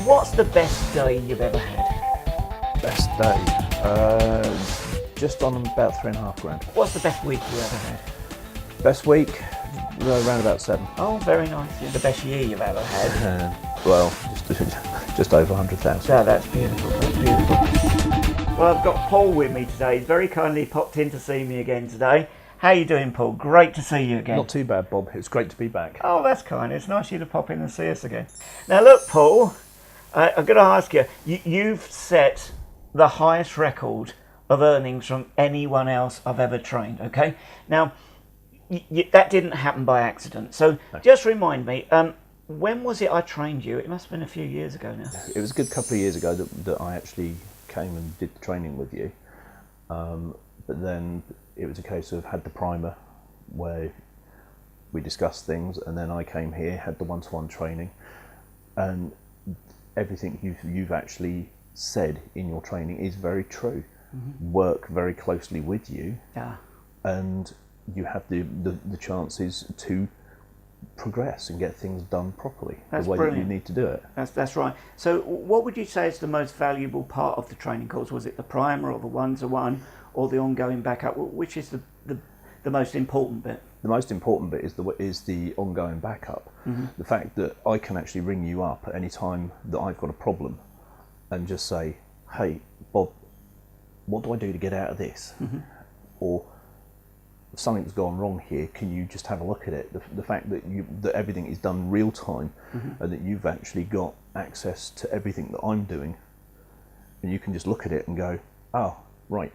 What's the best day you've ever had? Best day? Just on about £3.5 grand. What's the best week you ever had? Best week? Around about 7. Oh, very nice. Yeah. The best year you've ever had? Well, just over 100,000. Oh, that's beautiful. That's beautiful. Well, I've got Paul with me today. He's very kindly popped in to see me again today. How you doing, Paul? Great to see you again. Not too bad, Bob. It's great to be back. Oh, that's kind. It's nice of you to pop in and see us again. Now, look, Paul, I've got to ask you, you've set the highest record of earnings from anyone else I've ever trained, okay? Now, that didn't happen by accident. So No. just remind me, when was it I trained you? It must have been a few years ago now. It was a good couple of years ago that I actually came and did the training with you. But then it was a case of had the primer where we discussed things, and then I came here, had the one-to-one training, and everything you've actually said in your training is very true. Mm-hmm. Work very closely with you, Yeah. and you have the chances to progress and get things done properly. That's the way brilliant. that you need to do it. That's right. So what would you say is the most valuable part of the training course? Was it the primer or the one-to-one or the ongoing backup? Which is the most important bit? The most important bit is the ongoing backup. Mm-hmm. The fact that I can actually ring you up at any time that I've got a problem and just say, hey, Bob, what do I do to get out of this? Mm-hmm. Or if something's gone wrong here, can you just have a look at it? The fact that everything is done real time, mm-hmm. and that you've actually got access to everything that I'm doing, and you can just look at it and go, oh, right,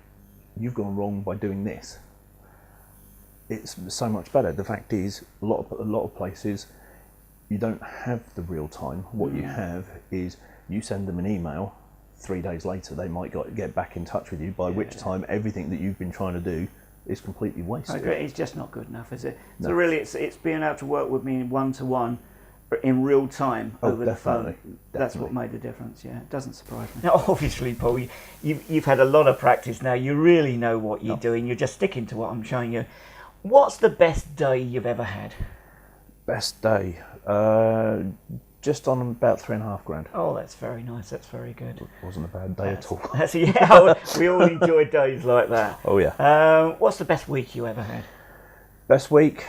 you've gone wrong by doing this. It's so much better. The fact is, a lot of places, you don't have the real time. What you have is you send them an email, 3 days later they might get back in touch with you, by which time everything that you've been trying to do is completely wasted. I agree. It's just not good enough, is it? No. So really, it's being able to work with me one-to-one in real time over the phone. Definitely. That's what made the difference. Yeah, it doesn't surprise me. Now, obviously, Paul, you've had a lot of practice now. You really know what you're doing. You're just sticking to what I'm showing you. What's the best day you've ever had? Best day? Just on about £3.5 grand. Oh, that's very nice. That's very good. It wasn't a bad day at all. We all enjoy days like that. Oh yeah. What's the best week you ever had? Best week?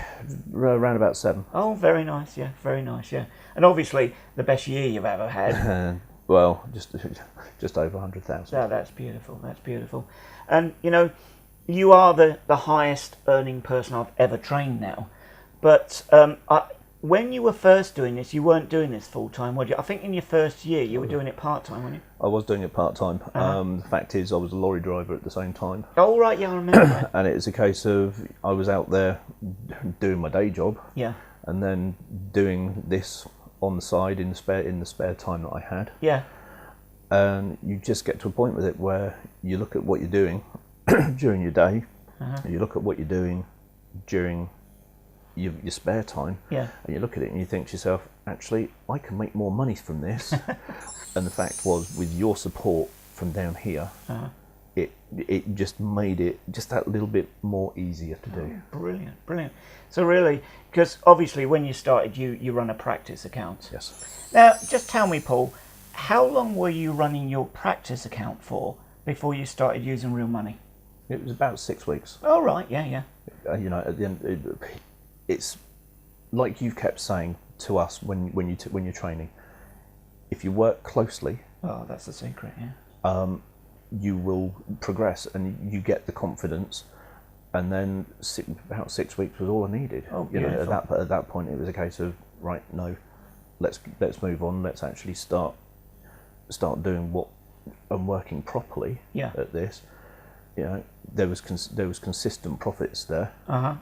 Around about 7. Oh, very nice. Yeah, very nice. Yeah, and obviously the best year you've ever had. Well, just over 100,000. Oh, that's beautiful. That's beautiful. And you are the highest earning person I've ever trained now. But when you were first doing this, you weren't doing this full time, were you? I think in your first year you were doing it part time, weren't you? I was doing it part time. The fact is, I was a lorry driver at the same time. Oh right, yeah, I remember that. And it's a case of I was out there doing my day job, Yeah. and then doing this on the side in the spare time that I had. Yeah. And you just get to a point with it where you look at what you're doing during your day, and you look at what you're doing during your spare time, Yeah. and you look at it and you think to yourself, actually, I can make more money from this. And the fact was, with your support from down here, it just made it just that little bit more easier to do. Brilliant, brilliant. So really, because obviously when you started, you run a practice account. Yes. Now, just tell me, Paul, how long were you running your practice account for before you started using real money? It was about 6 weeks. Oh right, yeah, yeah. At the end, it's like you've kept saying to us when you're training. If you work closely, Oh, that's the secret, yeah. you will progress and you get the confidence. And then about 6 weeks was all I needed. Oh, beautiful. At that point, it was a case of, right, no, let's move on. Let's actually start doing what and working properly at this. There was consistent profits there.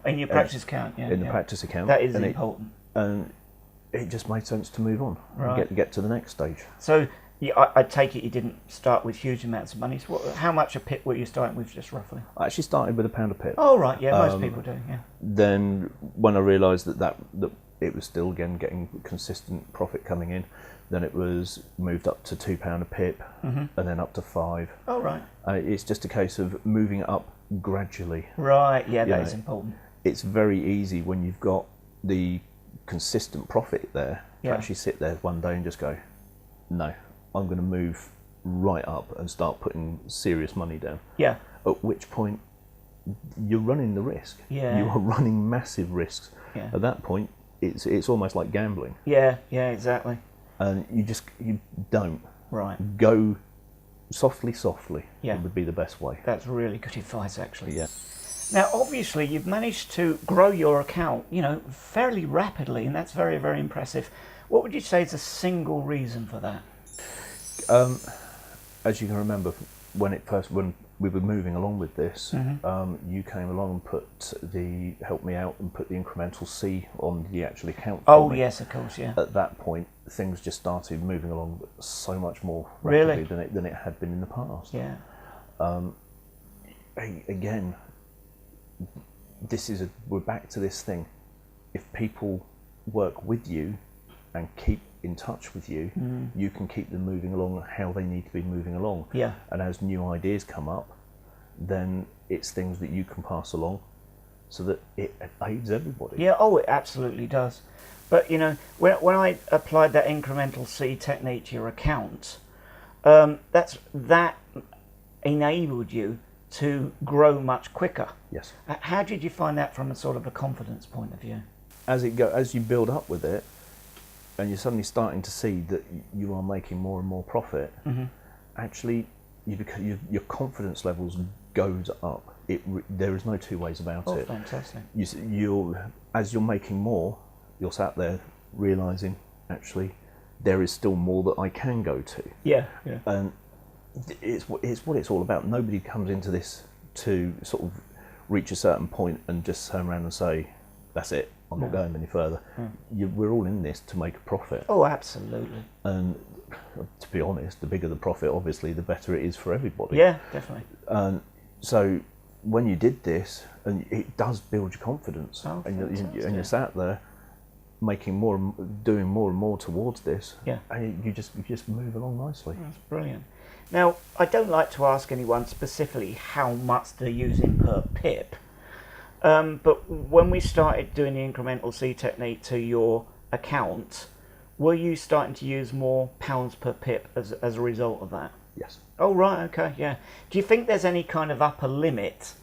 In your practice account, yeah. In the practice account. That is important. And it just made sense to move on Right. and get to the next stage. So I take it you didn't start with huge amounts of money. So how much a pit were you starting with, just roughly? I actually started with £1 a pit. Oh right, yeah, most people do, yeah. Then when I realised that it was still again getting consistent profit coming in, then it was moved up to £2 a pip, and then up to 5. Oh right. It's just a case of moving it up gradually. Right, yeah, that is important. It's very easy when you've got the consistent profit there to actually sit there one day and just go, no, I'm going to move right up and start putting serious money down. Yeah. At which point, you're running the risk. Yeah. You are running massive risks. Yeah. At that point, it's almost like gambling, Yeah, yeah, exactly. and you don't Right. go softly. Yeah. It would be the best way. That's really good advice, actually. Yeah. Now, obviously, you've managed to grow your account, fairly rapidly, and that's very, very impressive. What would you say is a single reason for that? As you can remember, when we were moving along with this, Mm-hmm. you came along and helped me out and put the incremental C on the actual account. Oh, for me. yes, of course, yeah. At that point, things just started moving along so much more Really? rapidly than it had been in the past. Yeah. Again, we're back to this thing. If people work with you and keep in touch with you, you can keep them moving along how they need to be moving along. Yeah. And as new ideas come up, then it's things that you can pass along so that it aids everybody. Yeah, oh, it absolutely does. But, when I applied that incremental C technique to your account, that enabled you to grow much quicker. Yes. How did you find that from a sort of a confidence point of view? As you build up with it, and you're suddenly starting to see that you are making more and more profit, actually, your confidence levels goes up. There is no two ways about Oh, it. fantastic. As you're making more, you're sat there realising, actually, there is still more that I can go to. Yeah, yeah. And it's what it's all about. Nobody comes into this to sort of reach a certain point and just turn around and say, that's it, I'm not going any further. We're all in this to make a profit. Oh, absolutely. And to be honest, the bigger the profit, obviously, the better it is for everybody. Yeah, definitely. So when you did this, and it does build your confidence, Oh, and you're fantastic. sat there making doing more and more towards this, Yeah. and you just move along nicely. That's brilliant. Now, I don't like to ask anyone specifically how much they're using per pip, but when we started doing the incremental C technique to your account, were you starting to use more pounds per pip as a result of that? Yes. Oh, right, okay, yeah. Do you think there's any kind of upper limit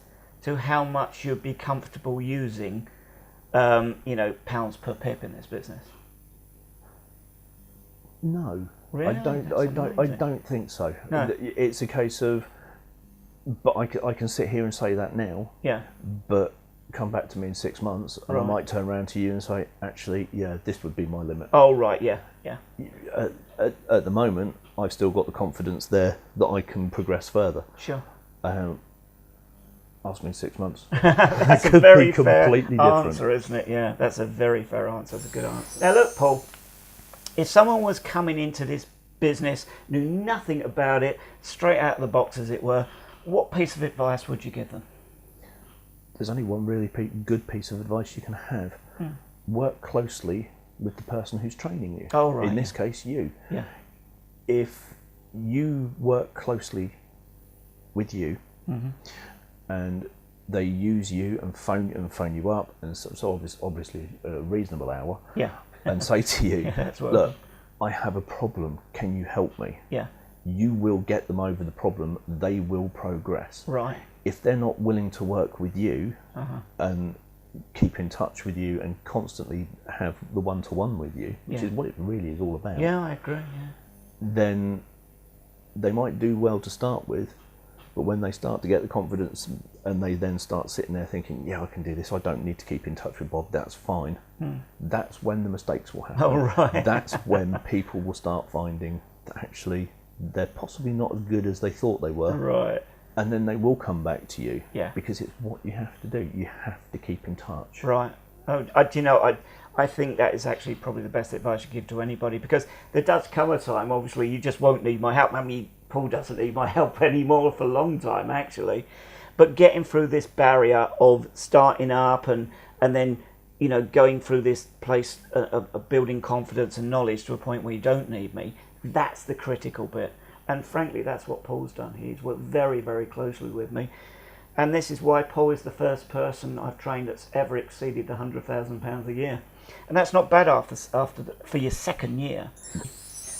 to how much you'd be comfortable using, pounds per pip in this business? No. Really? I don't think so. No. It's a case of, but I can sit here and say that now, Yeah. but come back to me in 6 months and I Right. might turn around to you and say, actually, yeah, this would be my limit. Oh, right, yeah, yeah. At the moment, I've still got the confidence there that I can progress further. Sure. Ask me in 6 months. That's a could very be fair completely different. answer, isn't it? Yeah, that's a very fair answer. That's a good answer. Now, look, Paul, if someone was coming into this business, knew nothing about it, straight out of the box, as it were, what piece of advice would you give them? There's only one really good piece of advice you can have. Work closely with the person who's training you. Oh, right, In this case, you. Yeah. If you work closely with you, and they use you and phone you up, and so obviously a reasonable hour, Yeah. and say to you, Yeah, that's what look, I have a problem, can you help me? Yeah. You will get them over the problem, they will progress. Right. If they're not willing to work with you and keep in touch with you and constantly have the one-to-one with you, which Yeah. is what it really is all about, Yeah, I agree. Yeah. then they might do well to start with, but when they start to get the confidence and they then start sitting there thinking, yeah, I can do this, I don't need to keep in touch with Bob, that's fine, that's when the mistakes will happen. Oh, right. That's when people will start finding that actually they're possibly not as good as they thought they were. Right. And then they will come back to you. Yeah. Because it's what you have to do. You have to keep in touch. Right. Oh, I think that is actually probably the best advice you give to anybody, because there does come a time, obviously, you just won't need my help. I mean, Paul doesn't need my help anymore for a long time, actually. But getting through this barrier of starting up and then, going through this place of building confidence and knowledge to a point where you don't need me, that's the critical bit. And frankly, that's what Paul's done. He's worked very, very closely with me. And this is why Paul is the first person I've trained that's ever exceeded the £100,000 a year. And that's not bad for your second year.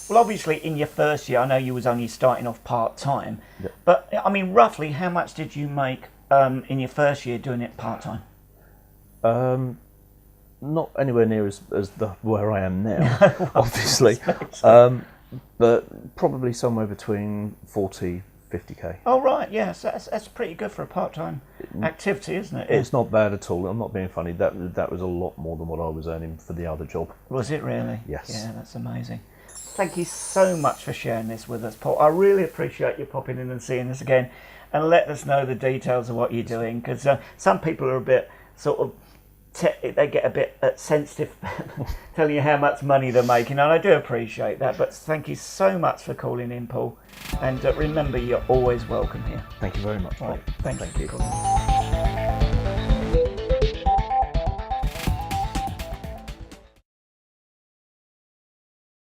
Well, obviously, in your first year, I know you was only starting off part-time, Yep. but I mean, roughly, how much did you make in your first year doing it part-time? Not anywhere near as where I am now, obviously, but probably somewhere between 40, 50k. Oh, right, yes, that's pretty good for a part-time activity, isn't it? It's not bad at all. I'm not being funny. That was a lot more than what I was earning for the other job. Was it really? Yes. Yeah, that's amazing. Thank you so much for sharing this with us, Paul. I really appreciate you popping in and seeing us again and let us know the details of what you're doing, because some people are a bit sort of, they get a bit sensitive telling you how much money they're making, and I do appreciate that. But thank you so much for calling in, Paul. And remember, you're always welcome here. Thank you very much. Right, Thank thank you. you. For calling in.